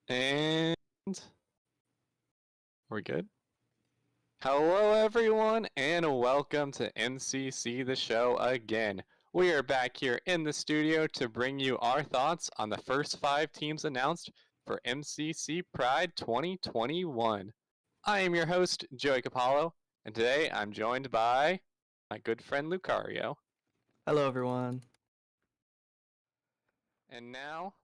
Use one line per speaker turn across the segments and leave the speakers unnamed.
And we're good. Hello, everyone, and welcome to MCC the show again. We are back here in the studio to bring you our thoughts on the first 5 teams announced for MCC Pride 2021. I am your host, Joey Capallo, and today I'm joined by my good friend Lucario.
Hello, everyone.
And now,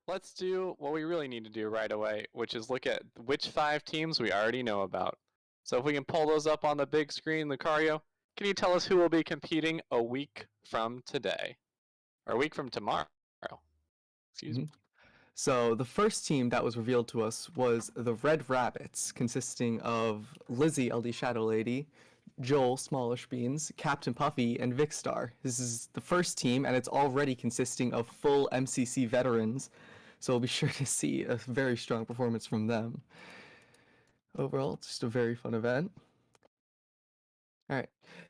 let's do what we really need to do right away, which is look at which 5 teams we already know about. So if we can pull those up on the big screen, Lucario, can you tell us who will be competing a week from today? Or a week from tomorrow? Excuse me.
So, the first team that was revealed to us was the Red Rabbits, consisting of Lizzie, LD Shadow Lady, Joel, Smallish Beans, Captain Puffy, and Vicstar. This is the first team, and it's already consisting of full MCC veterans, so we'll be sure to see a very strong performance from them. Overall, just a very fun event. All right.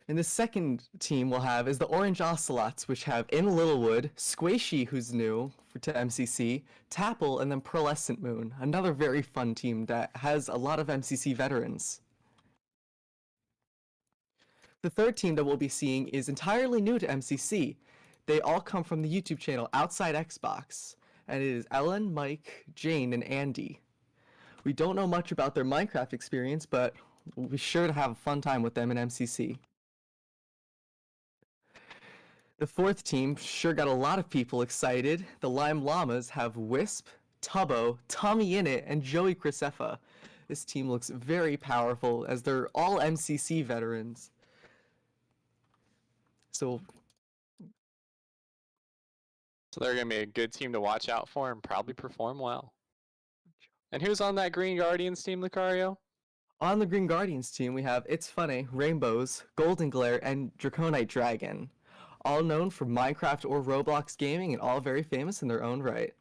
And the second team we'll have is the Orange Ocelots, which have in Littlewood, Squishy, who's new to MCC, Tapple, and then Pearlescent Moon. Another very fun team that has a lot of MCC veterans. The third team that we'll be seeing is entirely new to MCC. They all come from the YouTube channel Outside Xbox, and it is Ellen, Mike, Jane, and Andy. We don't know much about their Minecraft experience, but we'll be sure to have a fun time with them in MCC. The fourth team sure got a lot of people excited. The Lime Llamas have Wisp, Tubbo, Tommy Innit, and Joey Chrysefa. This team looks very powerful as they're all MCC veterans. So
they're going to be a good team to watch out for and probably perform well. And who's on that Green Guardians team, Lucario?
On the Green Guardians team, we have It's Funny, Rainbows, Golden Glare, and Draconite Dragon. All known for Minecraft or Roblox gaming and all very famous in their own right.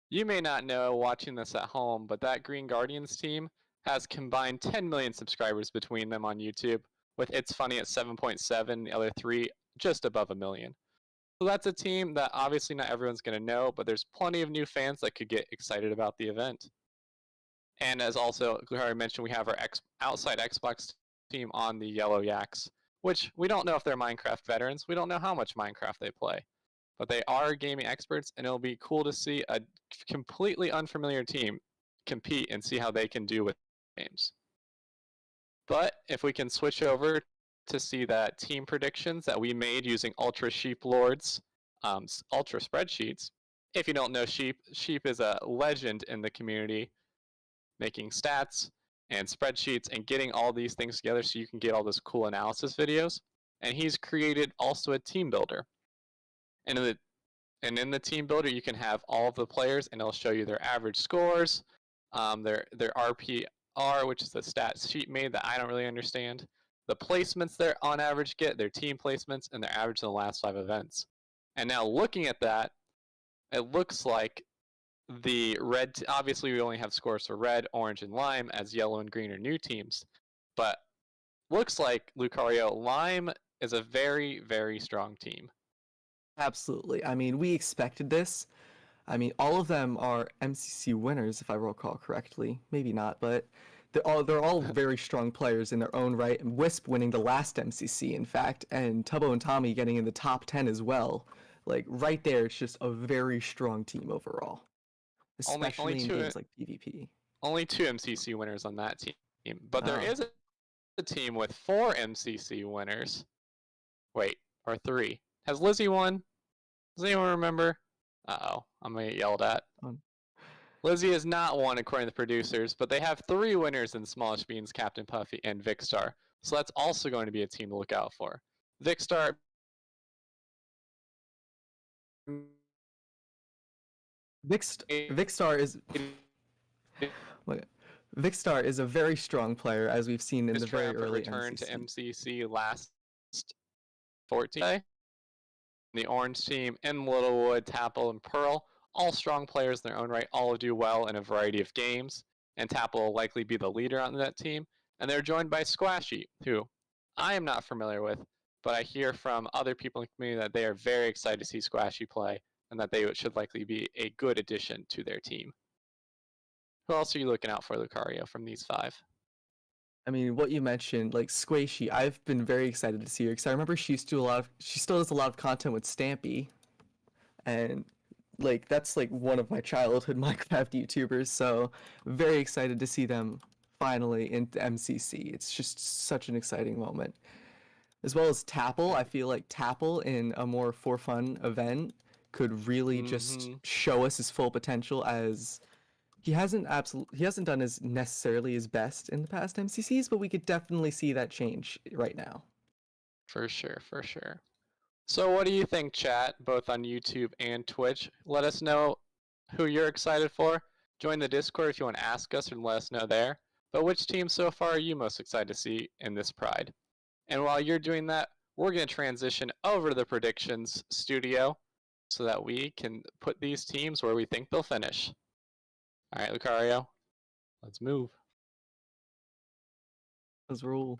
You may not know watching this at home, but that Green Guardians team has combined 10 million subscribers between them on YouTube, with It's Funny at 7.7, the other 3 just above 1 million. So that's a team that obviously not everyone's going to know, but there's plenty of new fans that could get excited about the event. And as also Lucario mentioned, we have our Outside Xbox team on the Yellow Yaks, which we don't know if they're Minecraft veterans. We don't know how much Minecraft they play. But they are gaming experts, and it'll be cool to see a completely unfamiliar team compete and see how they can do with games. But if we can switch over to see that team predictions that we made using Ultra Sheep Lord's Ultra spreadsheets. If you don't know Sheep is a legend in the community, making stats and spreadsheets and getting all these things together so you can get all those cool analysis videos. And he's created also a team builder. And in the team builder, you can have all of the players, and it'll show you their average scores, their RPR, which is the stat sheet made that I don't really understand, the placements they're on average get, their team placements, and their average in the last 5 events. And now looking at that, it looks like the red, obviously we only have scores for red, orange, and lime, as yellow and green are new teams. But looks like, Lucario, lime is a very, very strong team.
Absolutely. I mean, we expected this. I mean, all of them are MCC winners, if I recall correctly. Maybe not, but they're all very strong players in their own right. And Wisp winning the last MCC, in fact, and Tubbo and Tommy getting in the top 10 as well. Like, right there, it's just a very strong team overall. Especially in games like PvP.
Only 2 MCC winners on that team. But there is a team with 4 MCC winners. Wait, or 3. Has Lizzie won? Does anyone remember? Uh-oh, I'm going to get yelled at. Lizzie has not won according to the producers, but they have 3 winners in Smallish Beans, Captain Puffy, and Vicstar. So that's also going to be a team to look out for. Vicstar
Vicstar is a very strong player, as we've seen in the very early
return to MCC last 14. The orange team, in Littlewood, Tapple, and Pearl, all strong players in their own right, all do well in a variety of games, and Tapple will likely be the leader on that team. And they're joined by Squashy, who I am not familiar with, but I hear from other people in the community that they are very excited to see Squashy play. and that they should likely be a good addition to their team. Who else are you looking out for, Lucario, from these five?
I mean, what you mentioned, like Squishy, I've been very excited to see her because I remember she used to do a lot of, she still does a lot of content with Stampy, and like that's like one of my childhood Minecraft YouTubers. So very excited to see them finally into MCC. It's just such an exciting moment. As well as Tapple, I feel like Tapple in a more for fun event could really just
Mm-hmm.
show us his full potential as he hasn't done as necessarily his best in the past MCCs, but we could definitely see that change right now.
For sure, for sure. So what do you think, chat, both on YouTube and Twitch? Let us know who you're excited for. Join the Discord if you want to ask us and let us know there. But which team so far are you most excited to see in this Pride? And while you're doing that, we're going to transition over to the predictions studio so that we can put these teams where we think they'll finish. All right, Lucario, let's move.
Let's rule.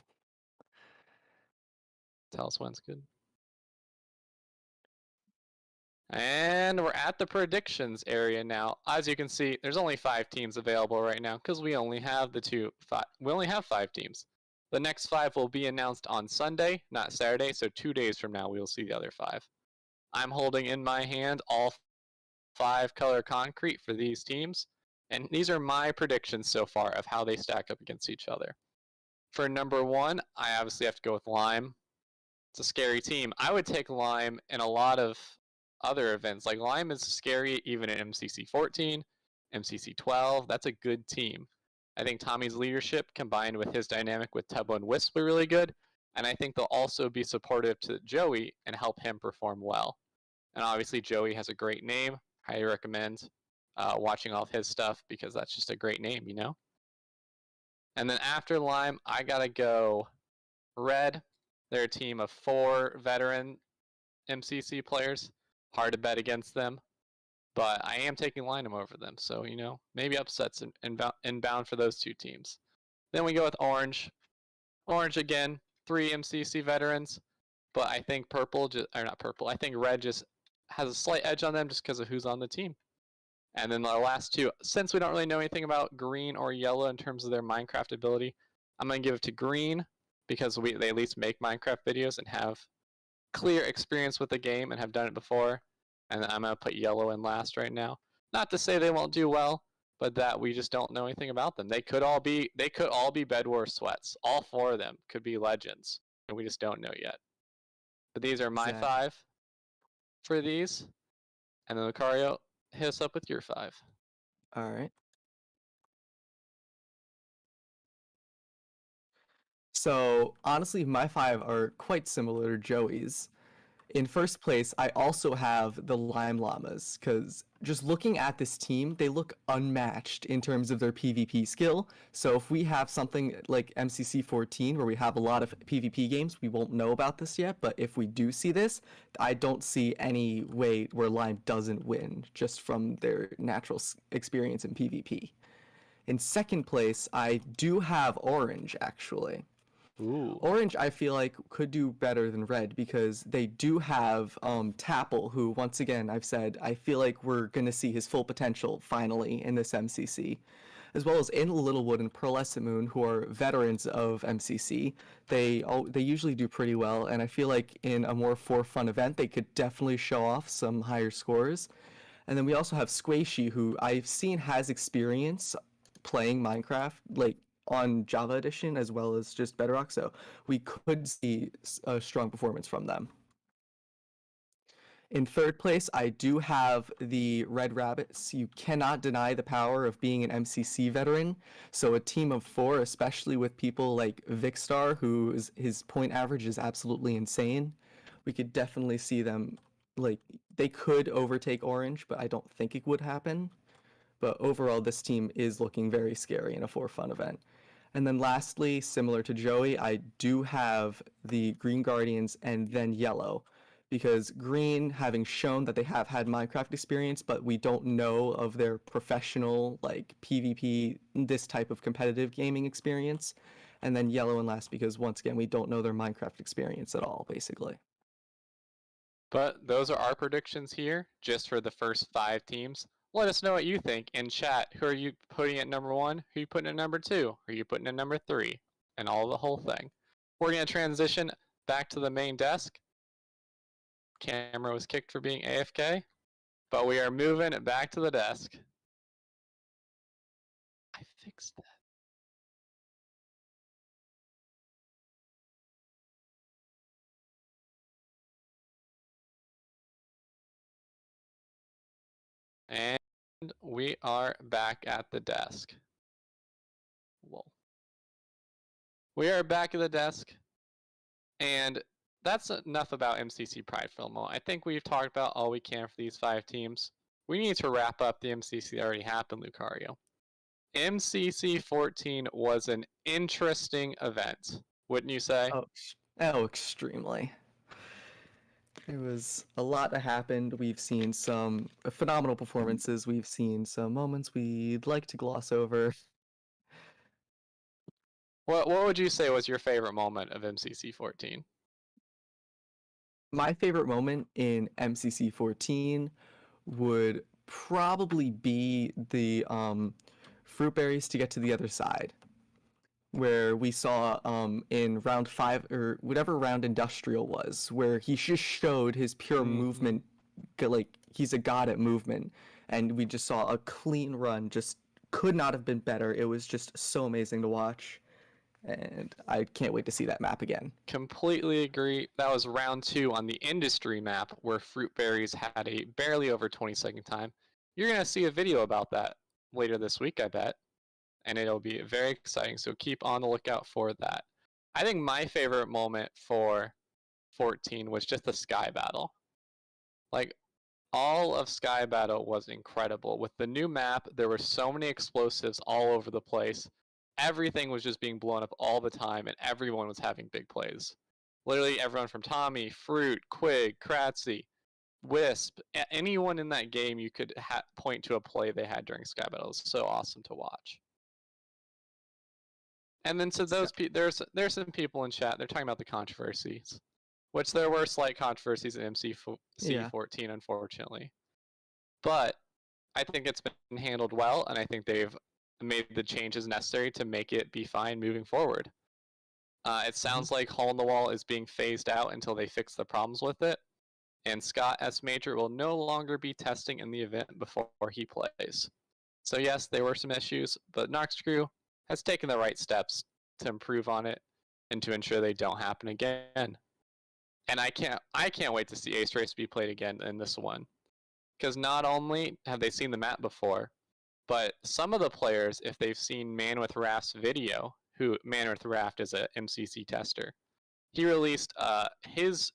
Tell us when it's good. And we're at the predictions area now. As you can see, there's only 5 teams available right now because we only have we only have 5 teams. The next 5 will be announced on Sunday, not Saturday, so 2 days from now we'll see the other 5. I'm holding in my hand all 5 color concrete for these teams, and these are my predictions so far of how they stack up against each other. For number 1, I obviously have to go with Lime. It's a scary team. I would take Lime in a lot of other events. Like Lime is scary even in MCC 14, MCC 12. That's a good team. I think Tommy's leadership combined with his dynamic with Tebo and Wisp are really good. And I think they'll also be supportive to Joey and help him perform well. And obviously Joey has a great name. Highly recommend watching all of his stuff because that's just a great name, you know? And then after Lime, I gotta go Red. They're a team of 4 veteran MCC players. Hard to bet against them, but I am taking Lynam over them. So, you know, maybe upsets inbound for those 2 teams. Then we go with Orange. Orange again, 3 MCC veterans, but I think Purple, or not Purple, I think Red just has a slight edge on them just because of who's on the team. And then the last 2, since we don't really know anything about Green or Yellow in terms of their Minecraft ability, I'm going to give it to Green because they at least make Minecraft videos and have clear experience with the game and have done it before. And I'm going to put Yellow in last right now. Not to say they won't do well, but that we just don't know anything about them. They could all be Bed Wars sweats. All 4 of them could be legends, and we just don't know yet. But these are my 5 for these. And then Lucario, hit us up with your 5.
All right. So honestly, my 5 are quite similar to Joey's. In first place, I also have the Lime Llamas, because just looking at this team, they look unmatched in terms of their PvP skill. So if we have something like MCC 14, where we have a lot of PvP games, we won't know about this yet, but if we do see this, I don't see any way where Lime doesn't win, just from their natural experience in PvP. In second place, I do have Orange, actually.
Ooh.
Orange, I feel like, could do better than Red because they do have Tapple, who, once again, I've said, I feel like we're going to see his full potential finally in this MCC. As well as in Littlewood and Pearlescent Moon, who are veterans of MCC. They usually do pretty well, and I feel like in a more for fun event, they could definitely show off some higher scores. And then we also have Squishy, who I've seen has experience playing Minecraft, like on Java Edition as well as just Bedrock, so we could see a strong performance from them. In third place, I do have the Red Rabbits. You cannot deny the power of being an MCC veteran. So a team of 4, especially with people like Vicstar, his point average is absolutely insane. We could definitely see them, like, they could overtake Orange, but I don't think it would happen. But overall, this team is looking very scary in a for fun event. And then lastly, similar to Joey, I do have the Green Guardians and then Yellow, because Green, having shown that they have had Minecraft experience, but we don't know of their professional, like, PvP, this type of competitive gaming experience. And then Yellow and last because, once again, we don't know their Minecraft experience at all, basically.
But those are our predictions here, just for the first 5 teams. Let us know what you think in chat. Who are you putting at number 1? Who are you putting at number 2? Who are you putting at number 3? And all the whole thing. We're going to transition back to the main desk. Camera was kicked for being AFK, but we are moving back to the desk. I fixed that. And we are back at the desk. Whoa. We are back at the desk, and that's enough about MCC Pride FOMO. I think we've talked about all we can for these 5 teams. We need to wrap up the MCC that already happened, Lucario. MCC 14 was an interesting event, wouldn't you say?
Oh, extremely. There was a lot that happened. We've seen some phenomenal performances. We've seen some moments we'd like to gloss over.
What would you say was your favorite moment of MCC 14?
My favorite moment in MCC 14 would probably be the fruit berries to get to the other side, where we saw in round 5 or whatever round industrial was, where he just showed his pure movement, like he's a god at movement, and we just saw a clean run, just could not have been better. It was just so amazing to watch, and I can't wait to see that map again.
Completely agree. That was round 2 on the industry map, where fruit berries had a barely over 20-second time. You're going to see a video about that later this week, I bet, and it'll be very exciting, so keep on the lookout for that. I think my favorite moment for 14 was just the Sky Battle. Like, all of Sky Battle was incredible. With the new map, there were so many explosives all over the place. Everything was just being blown up all the time, and everyone was having big plays. Literally everyone from Tommy, Fruit, Quig, Kratzy, Wisp, anyone in that game, you could point to a play they had during Sky Battle. It was so awesome to watch. And then to those there's some people in chat, they're talking about the controversies, which there were slight controversies in MC14, unfortunately. But I think it's been handled well, and I think they've made the changes necessary to make it be fine moving forward. It sounds like Hole in the Wall is being phased out until they fix the problems with it, and Scott S. Major will no longer be testing in the event before he plays. So yes, there were some issues, but Nox Crew has taken the right steps to improve on it and to ensure they don't happen again. And I can't wait to see Ace Race be played again in this one, because not only have they seen the map before, but some of the players, if they've seen Man with Raft's video, who Man with Raft is a MCC tester, he released his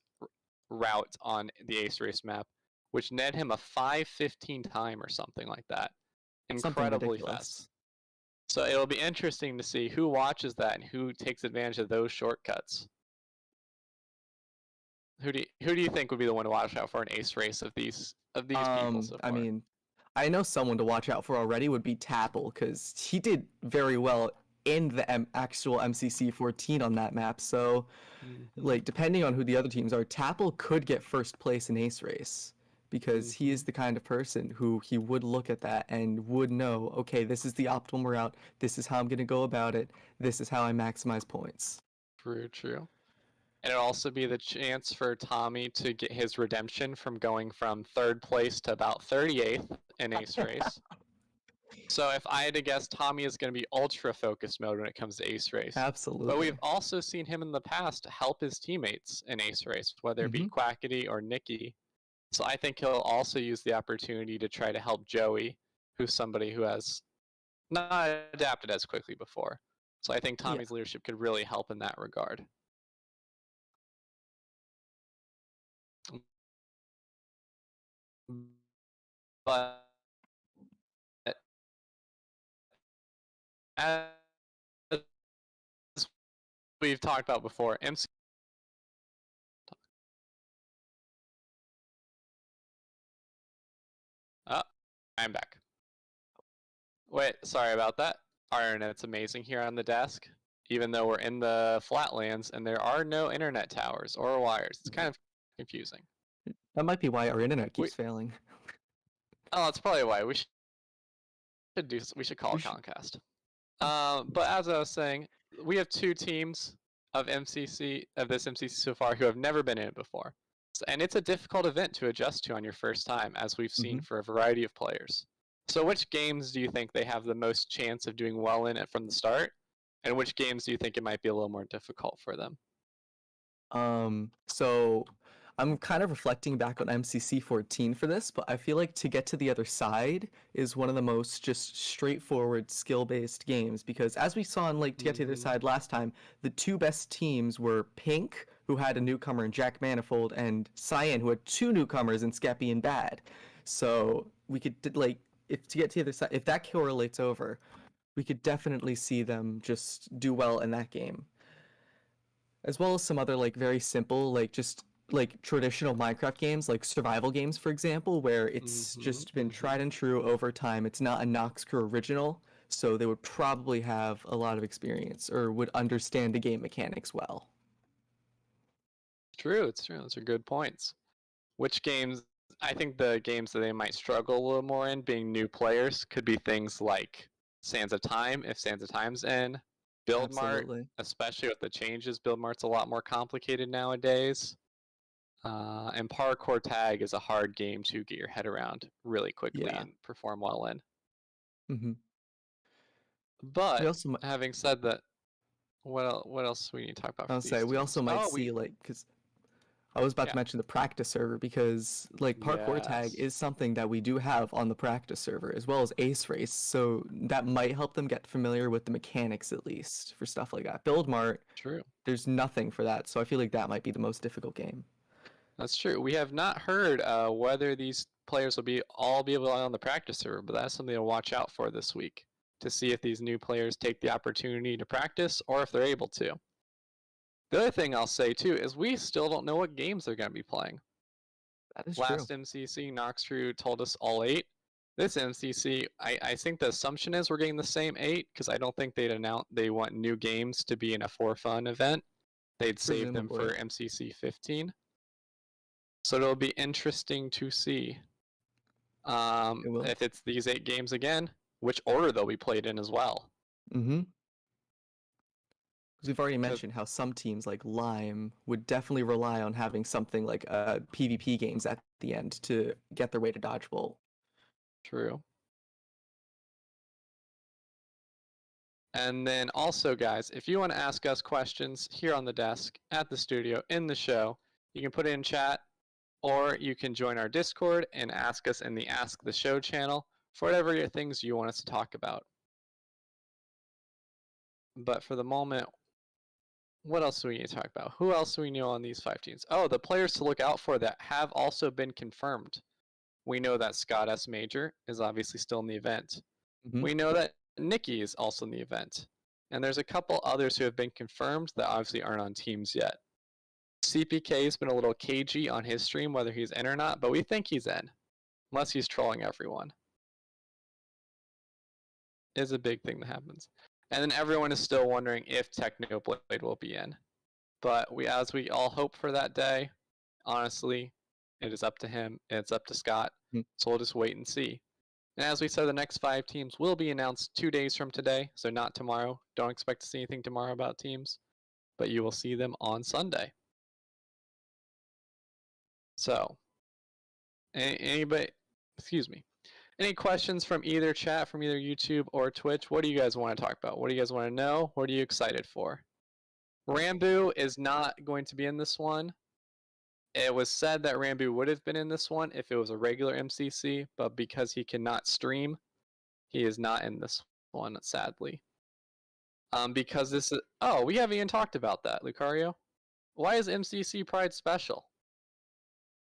route on the Ace Race map, which net him a 5:15 time or something like that. Incredibly fast. So it'll be interesting to see who watches that and who takes advantage of those shortcuts. Who do you think would be the one to watch out for an Ace Race of these people so far?
I mean, I know someone to watch out for already would be Tapple, because he did very well in the actual MCC 14 on that map. So, like, depending on who the other teams are, Tapple could get first place in Ace Race, because he is the kind of person who he would look at that and would know, okay, this is the optimal route. This is how I'm going to go about it. This is how I maximize points.
True. And it'll also be the chance for Tommy to get his redemption from going from 3rd place to about 38th in Ace Race. So if I had to guess, Tommy is going to be ultra focus mode when it comes to Ace Race.
Absolutely.
But we've also seen him in the past help his teammates in Ace Race, whether it be Quackity or Nikki. So I think he'll also use the opportunity to try to help Joey, who's somebody who has not adapted as quickly before. So I think Tommy's leadership could really help in that regard. But as we've talked about before, MC. I'm back. Wait, sorry about that. Our internet's amazing here on the desk, even though we're in the flatlands and there are no internet towers or wires. It's kind of confusing.
That might be why our internet
We
keeps failing.
oh, that's probably why we should call
We should,
Comcast. But as I was saying, we have two teams of this MCC so far who have never been in it before, and it's a difficult event to adjust to on your first time, as we've seen
mhm.
for a variety of players. So, which games do you think they have the most chance of doing well in it from the start, and which games do you think it might be a little more difficult for them?
So I'm kind of reflecting back on MCC 14 for this, but I feel like To Get to the Other Side is one of the most just straightforward skill-based games because as we saw in like To Get to the Other
Mm-hmm.
Side last time, the two best teams were Pink, who had a newcomer in Jack Manifold, and Cyan, who had two newcomers in Skeppy and Bad. So we could like if To Get to the Other Side, if that correlates over, we could definitely see them just do well in that game, as well as some other like very simple like just like traditional Minecraft games like survival games for example where it's
Mm-hmm.
just been
Mm-hmm.
tried and true over time. It's not a Nox Crew original, so they would probably have a lot of experience or would understand the game mechanics well.
True, it's true. Those are good points. Which games? I think the games that they might struggle a little more in, being new players, could be things like Sands of Time, if Sands of Time's in, Build Mart,
Absolutely.
especially with the changes. Build Mart's a lot more complicated nowadays. And Parkour Tag is a hard game to get your head around really quickly
Yeah.
and perform well in.
Hmm. We
But
also
having said that, what else do we need to talk about for
I'll say
these
we also
teams?
might
Oh,
see like because I was about to
yeah,
mention the practice server because like parkour tag
yes,
is something that we do have on the practice server as well as Ace Race, so that might help them get familiar with the mechanics at least for stuff like that. Build Mart,
true.
there's nothing for that, so I feel like that might be the most difficult game.
That's true. We have not heard whether these players will be able to on the practice server, but that's something to watch out for this week to see if these new players take the opportunity to practice or if they're able to. The other thing I'll say too is we still don't know what games they're going to be playing.
That is true.
Last MCC, Noxtrew told us all 8. This MCC, I think the assumption is we're getting the same 8 because I don't think they'd announce they want new games to be in a for fun event. They'd save them
Presumably.
for MCC 15. So it'll be interesting to see
It will.
if it's these 8 games again, which order they'll be played in as well.
Mm-hmm. Because we've already
'Cause
mentioned how some teams like Lime would definitely rely on having something like PvP games at the end to get their way to Dodgeball.
true. And then also, guys, if you want to ask us questions here on the desk, at the studio, in the show, you can put it in chat, or you can join our Discord and ask us in the Ask the Show channel for whatever things you want us to talk about. But for the moment, what else do we need to talk about? Who else do we know on these 5 teams? Oh, the players to look out for that have also been confirmed. We know that Scott S. Major is obviously still in the event.
Mm-hmm.
We know that Nikki is also in the event. And there's a couple others who have been confirmed that obviously aren't on teams yet. CPK has been a little cagey on his stream whether he's in or not, but we think he's in, unless he's trolling everyone. Is a big thing that happens. And then everyone is still wondering if Technoblade will be in. But as we all hope for that day, honestly, it is up to him, it's up to Scott. So we'll just wait and see. And as we said, the next 5 teams will be announced 2 days from today, so not tomorrow. Don't expect to see anything tomorrow about teams, but you will see them on Sunday. So, anybody, excuse me, any questions from either chat, from either YouTube or Twitch? What do you guys want to talk about? What do you guys want to know? What are you excited for? Rambo is not going to be in this one. It was said that Rambo would have been in this one if it was a regular MCC, but because he cannot stream, he is not in this one, sadly. Because this is... Oh, we haven't even talked about that, Lucario. Why is MCC Pride special?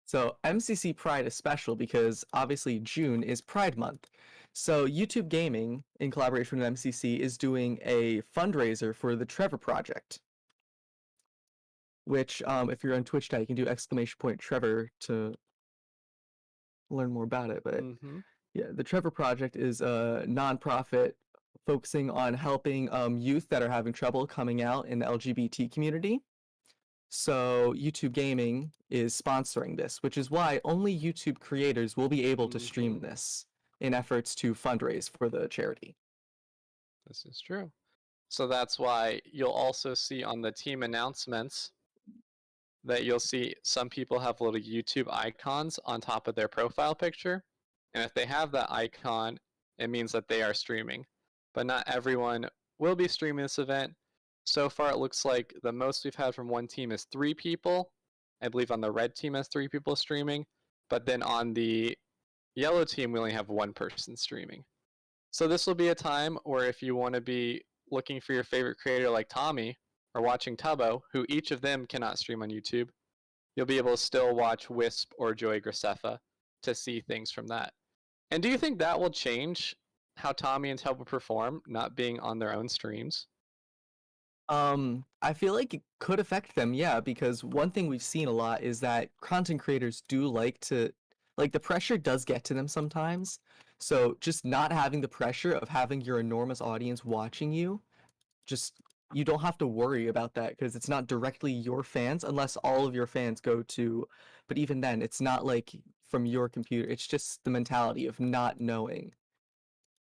So MCC Pride is special because obviously June is Pride Month. So YouTube Gaming, in collaboration with MCC, is doing a fundraiser for the Trevor Project. Which, if you're on Twitch chat, you can do !Trevor to learn more about it. But yeah, the Trevor Project is a nonprofit focusing on helping youth that are having trouble coming out in the LGBT community. So YouTube Gaming is sponsoring this, which is why only YouTube creators will be able to stream
Hmm.
this in efforts to fundraise for the charity.
This is true. So that's why you'll also see on the team announcements that you'll see some people have little YouTube icons on top of their profile picture. And if they have that icon, it means that they are streaming. But not everyone will be streaming this event. So far, it looks like the most we've had from one team is 3 people. I believe on the red team has 3 people streaming. But then on the yellow team, we only have 1 person streaming. So this will be a time where if you want to be looking for your favorite creator like Tommy or watching Tubbo, who each of them cannot stream on YouTube, you'll be able to still watch Wisp or Joey Graceffa to see things from that. And do you think that will change how Tommy and Tubbo perform, not being on their own streams?
I feel like it could affect them, yeah, because one thing we've seen a lot is that content creators do like to, like, the pressure does get to them sometimes. So just not having the pressure of having your enormous audience watching you, just you don't have to worry about that because it's not directly your fans unless all of your fans go to, but even then, it's not like from your computer. It's just the mentality of not knowing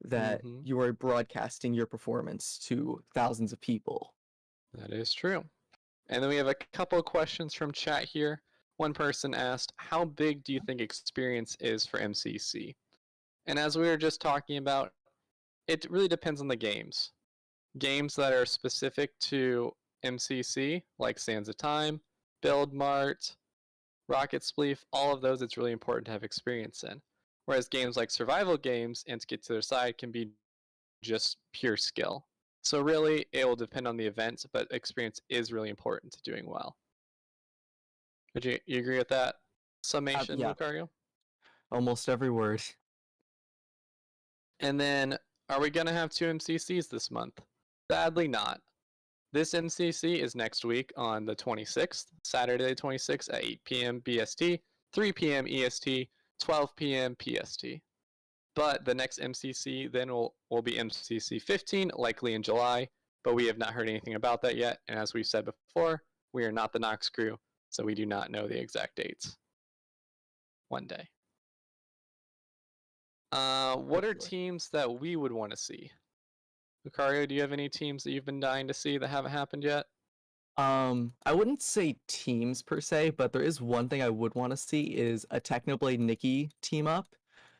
that
Mm-hmm.
you are broadcasting your performance to thousands of people.
That is true. And then we have a couple of questions from chat here. One person asked, how big do you think experience is for MCC? And as we were just talking about, it really depends on the games. Games that are specific to MCC, like Sands of Time, Build Mart, Rocket Spleef, all of those it's really important to have experience in. Whereas games like survival games and to get to their side can be just pure skill. So really, it will depend on the event, but experience is really important to doing well. Would you agree with that summation,
Yeah,
Lucario?
almost every word.
And then, are we going to have 2 MCCs this month? Sadly not. This MCC is next week on the 26th, Saturday the 26th at 8 p.m. BST, 3 p.m. EST, 12 p.m. PST. But the next MCC then will be MCC 15, likely in July, but we have not heard anything about that yet. And as we've said before, we are not the Nox crew, so we do not know the exact dates. One day. What are
Hopefully.
teams that we would want to see? Lucario, do you have any teams that you've been dying to see that haven't happened yet?
I wouldn't say teams per se, but there is one thing I would want to see is a Technoblade Nikki team up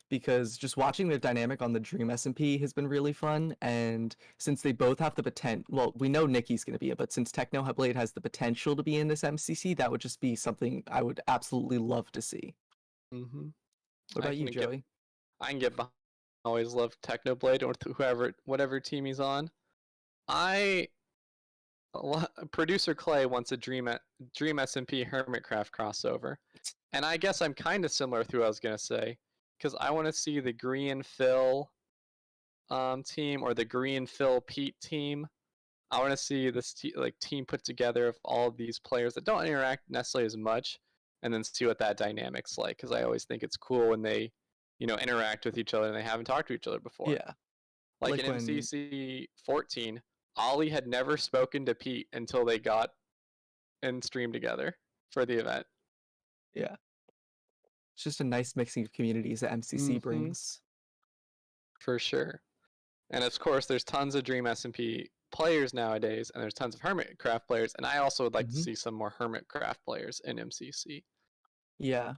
because just watching their dynamic on the Dream SMP has been really fun. And since they both have the potential, well, we know Nikki's going to be it, but since Technoblade has the potential to be in this MCC, that would just be something I would absolutely love to see.
Mm-hmm.
What
I
about you,
can get
Joey?
I can get behind. I always loved Technoblade or whatever team he's on. I producer Clay wants a Dream SMP Hermitcraft crossover, and I guess I'm kind of similar to what I was gonna say because I want to see the Green Phil team or the Green Phil Pete team. I want to see this team put together of all of these players that don't interact necessarily as much, and then see what that dynamic's like. Because I always think it's cool when they, interact with each other and they haven't talked to each other before.
Yeah,
Like in
like when,
MCC 14, Ollie had never spoken to Pete until they got and streamed together for the event.
yeah, it's just a nice mixing of communities that MCC
Mm-hmm.
brings.
For sure. And of course, there's tons of Dream SMP players nowadays, and there's tons of Hermitcraft players. And I also would like to
Hmm.
see some more Hermitcraft players in MCC.
Yeah,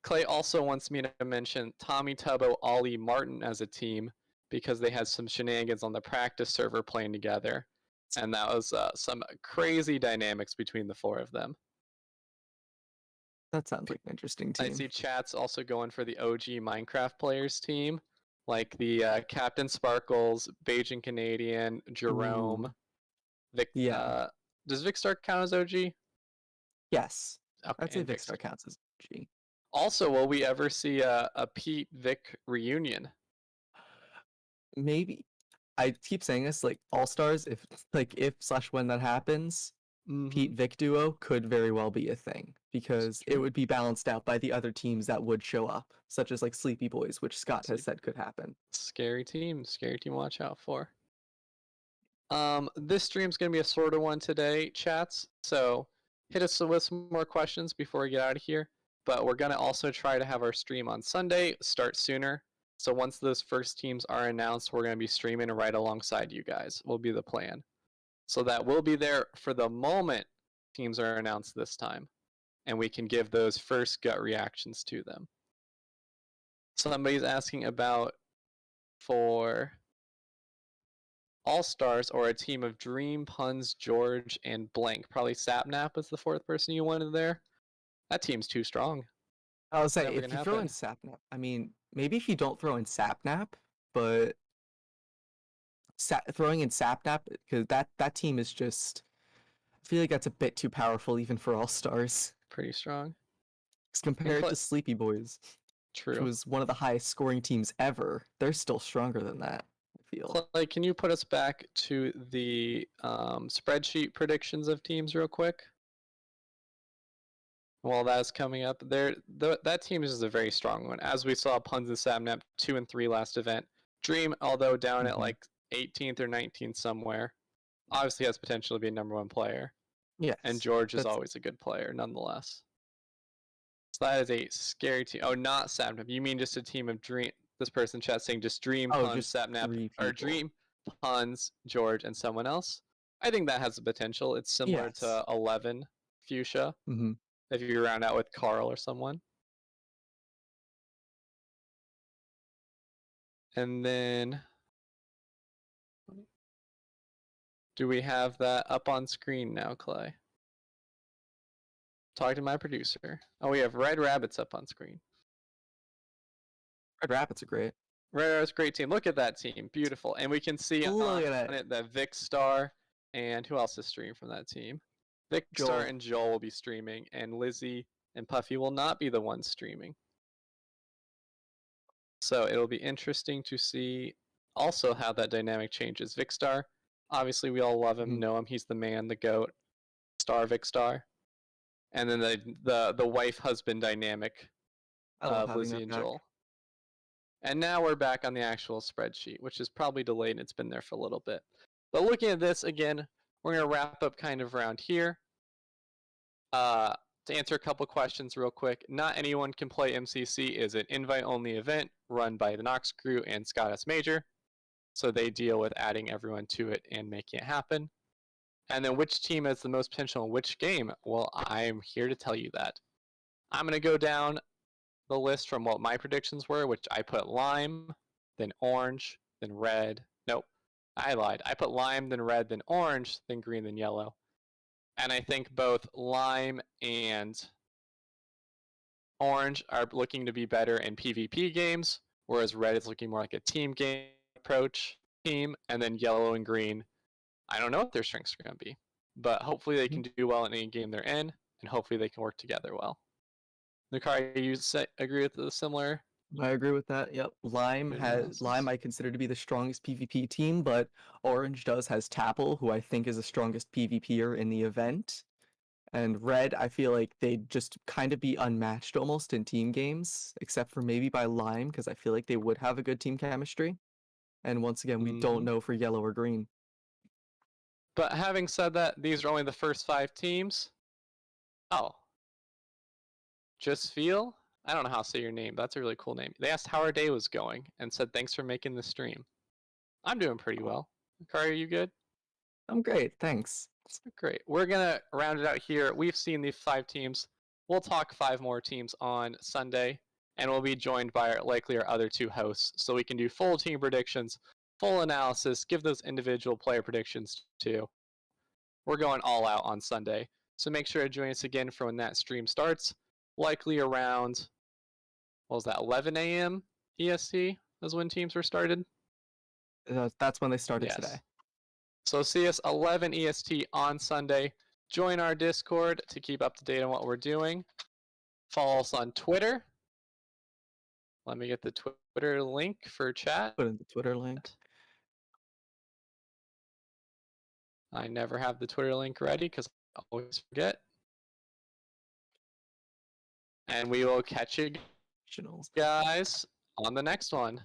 Clay also wants me to mention Tommy Tubbo, Ollie, Martin as a team because they had some shenanigans on the practice server playing together, and that was some crazy dynamics between the 4 of them.
that sounds like an interesting
I
team.
see chats also going for the OG Minecraft players team, like the Captain Sparkles, Bajan Canadian,
Ooh,
Jerome, Vic.
yeah.
Does Vicstar count as OG?
Yes,
Okay,
I'd say
and
Vicstar
Vicstar.
counts as G.
Also, will we ever see a Pete Vic reunion?
Maybe. I keep saying this, like All Stars, if like if slash when that happens,
Mm-hmm.
Pete Vic duo could very well be a thing
It's
because it
true.
would be balanced out by the other teams that would show up, such as like Sleepy Boys, which Scott has
Sleep.
said could happen.
Scary team. Scary team. Watch out for. This stream's gonna be a shorter one today, chats. So hit us with some more questions before we get out of here. But we're gonna also try to have our stream on Sunday start sooner. So once those first teams are announced, we're gonna be streaming right alongside you guys. Will be the plan. So that we'll be there for the moment teams are announced this time, and we can give those first gut reactions to them. Somebody's asking about for All-Stars or a team of Dream, Puns, George, and blank. Probably Sapnap was the fourth person you wanted there. That team's too strong.
I was saying,
Never
if
gonna
you throw in
happen.
Sapnap, I mean, maybe if you don't throw in Sapnap, but throwing in Sapnap, because that team is just, I feel like that's a bit too powerful even for All Stars.
Pretty strong.
Compared to Sleepy Boys, which
True.
was one of the highest scoring teams ever, they're still stronger than that, I feel.
Clay, can you put us back to the spreadsheet predictions of teams real quick? While that's coming up, that team is a very strong one. As we saw, Puns and Sapnap 2 and 3 last event. Dream, although down at like 18th or 19th somewhere, obviously has potential to be a #1 player.
Yes.
And George is always a good player, nonetheless. So that is a scary team. Oh, not Sapnap. You mean just a team of Dream? This person chat saying just Dream, Puns, Sapnap, or Dream, Puns, George, and someone else. I think that has the potential. It's similar to 11 Fuchsia. If you round out with Carl or someone. And then, do we have that up on screen now, Clay? Talk to my producer. Oh, we have Red Rabbits up on screen.
Red Rabbits are great.
Red Rabbits, great team. Look at that team, beautiful. And we can see on it that Vic Star and who else is streaming from that team? Vic Star and Joel will be streaming, and Lizzie and Puffy will not be the ones streaming. So it'll be interesting to see also how that dynamic changes. Vicstar, obviously we all love him, know him. He's the man, the goat, Star Vicstar. And then the wife-husband dynamic of Lizzie and Joel. And now we're back on the actual spreadsheet, which is probably delayed and it's been there for a little bit. But looking at this again, we're going to wrap up kind of around here. To answer a couple questions real quick, not anyone can play MCC is an invite-only event run by the Nox Crew and Scott S. Major. So they deal with adding everyone to it and making it happen. And then which team has the most potential in which game? Well, I'm here to tell you that. I'm going to go down the list from what my predictions were, which I put lime, then orange, then red. Nope, I lied. I put lime, then red, then orange, then green, then yellow. And I think both lime and orange are looking to be better in PvP games, whereas red is looking more like a team game approach team, and then yellow and green, I don't know what their strengths are going to be, but hopefully they can do well in any game they're in, and hopefully they can work together well. Nakari, you agree with the similar?
I agree with that. Yep. Lime I consider to be the strongest PvP team, but Orange has Tapple, who I think is the strongest PvPer in the event. And Red, I feel like they'd just kind of be unmatched almost in team games, except for maybe by Lime, because I feel like they would have a good team chemistry. And once again, we don't know for yellow or green.
But having said that, these are only the first 5 teams. Oh. Just Feel? I don't know how to say your name. That's a really cool name. They asked how our day was going and said thanks for making the stream. I'm doing pretty well. Kari, are you good?
I'm great, thanks.
Great. We're going to round it out here. We've seen the 5 teams. We'll talk 5 more teams on Sunday, and we'll be joined by likely our other 2 hosts, so we can do full team predictions, full analysis, give those individual player predictions too. We're going all out on Sunday, so make sure to join us again for when that stream starts. Likely around, what was that, 11 a.m. EST is when teams were started?
That's when they started today.
So see us 11 EST on Sunday. Join our Discord to keep up to date on what we're doing. Follow us on Twitter. Let me get the Twitter link for chat.
Put in the Twitter link.
I never have the Twitter link ready because I always forget. And we will catch you guys on the next one.